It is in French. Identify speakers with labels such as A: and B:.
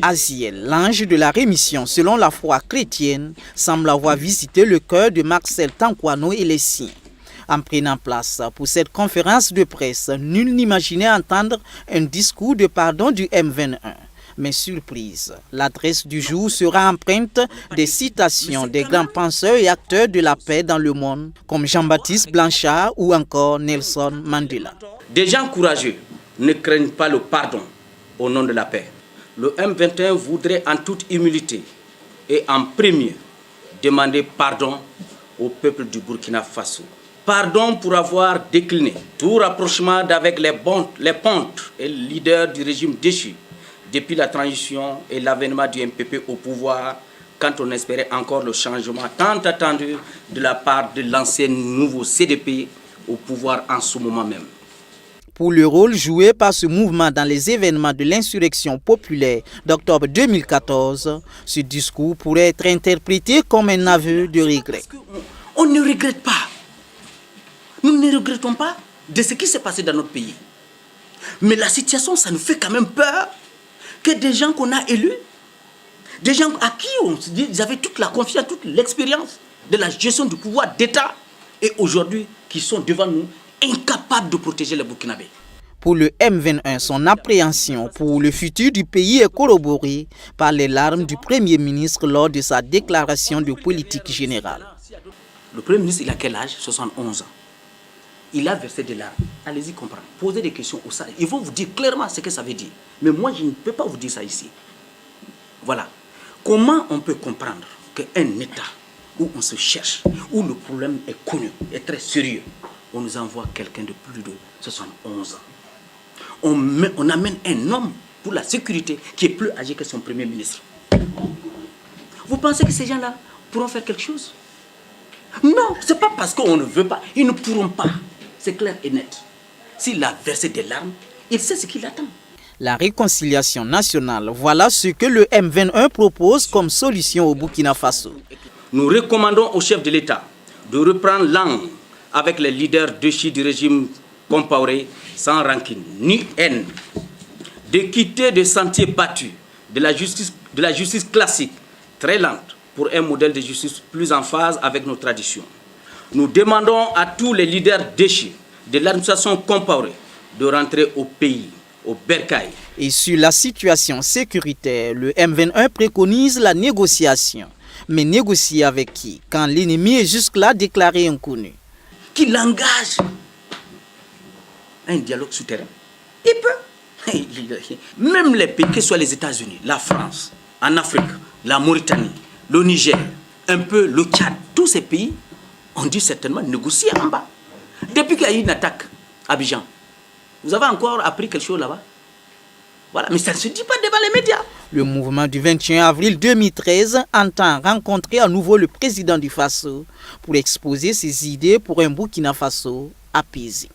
A: Aziel, l'ange de la rémission selon la foi chrétienne, semble avoir visité le cœur de Marcel Tankwano et les siens. En prenant place pour cette conférence de presse, nul n'imaginait entendre un discours de pardon du M21. Mais surprise, l'adresse du jour sera empreinte des citations des grands penseurs et acteurs de la paix dans le monde, comme Jean-Baptiste Blanchard ou encore Nelson Mandela.
B: Des gens courageux ne craignent pas le pardon au nom de la paix. Le M21 voudrait en toute humilité et en premier demander pardon au peuple du Burkina Faso. Pardon pour avoir décliné tout rapprochement d'avec les pontes et leaders du régime déchu depuis la transition et l'avènement du MPP au pouvoir, quand on espérait encore le changement tant attendu de la part de l'ancien nouveau CDP au pouvoir en ce moment même.
A: Pour le rôle joué par ce mouvement dans les événements de l'insurrection populaire d'octobre 2014, ce discours pourrait être interprété comme un aveu de regret.
B: On ne regrette pas. Nous ne regrettons pas de ce qui s'est passé dans notre pays. Mais la situation, ça nous fait quand même peur que des gens qu'on a élus, des gens à qui on se dit, ils avaient toute la confiance, toute l'expérience de la gestion du pouvoir d'État, et aujourd'hui, qui sont devant nous, incapables de protéger les Burkinabés.
A: Pour le M21, son appréhension pour le futur du pays est corroborée par les larmes du Premier ministre lors de sa déclaration de politique générale.
B: Le Premier ministre, il a quel âge? 71 ans. Il a versé des larmes. Allez-y comprendre. Posez des questions au salariés. Ils vont vous dire clairement ce que ça veut dire. Mais moi, je ne peux pas vous dire ça ici. Voilà. Comment on peut comprendre qu'un État où on se cherche, où le problème est connu, est très sérieux, on nous envoie quelqu'un de plus de 71 ans. On amène un homme pour la sécurité qui est plus âgé que son Premier ministre. Vous pensez que ces gens-là pourront faire quelque chose? Non, ce n'est pas parce qu'on ne veut pas. Ils ne pourront pas. C'est clair et net. S'il a versé des larmes, il sait ce qu'il attend.
A: La réconciliation nationale, voilà ce que le M21 propose comme solution au Burkina Faso.
B: Nous recommandons au chef de l'État de reprendre langue avec les leaders déchus du régime Compaoré sans rancune ni haine, de quitter des sentiers battus de la justice classique, très lente, pour un modèle de justice plus en phase avec nos traditions. Nous demandons à tous les leaders déchus de l'administration Compaoré de rentrer au pays, au bercail.
A: Et sur la situation sécuritaire, le M21 préconise la négociation. Mais négocier avec qui, quand l'ennemi est jusque-là déclaré inconnu?
B: Qu'il engage un dialogue souterrain. Il peut. Même les pays, que ce soit les États-Unis, la France, en Afrique, la Mauritanie, le Niger, un peu le Tchad, tous ces pays ont dû certainement négocier en bas. Depuis qu'il y a eu une attaque à Abidjan, vous avez encore appris quelque chose là-bas? Voilà, mais ça ne se dit pas devant les médias.
A: Le mouvement du 21 avril 2013 entend rencontrer à nouveau le président du Faso pour exposer ses idées pour un Burkina Faso apaisé.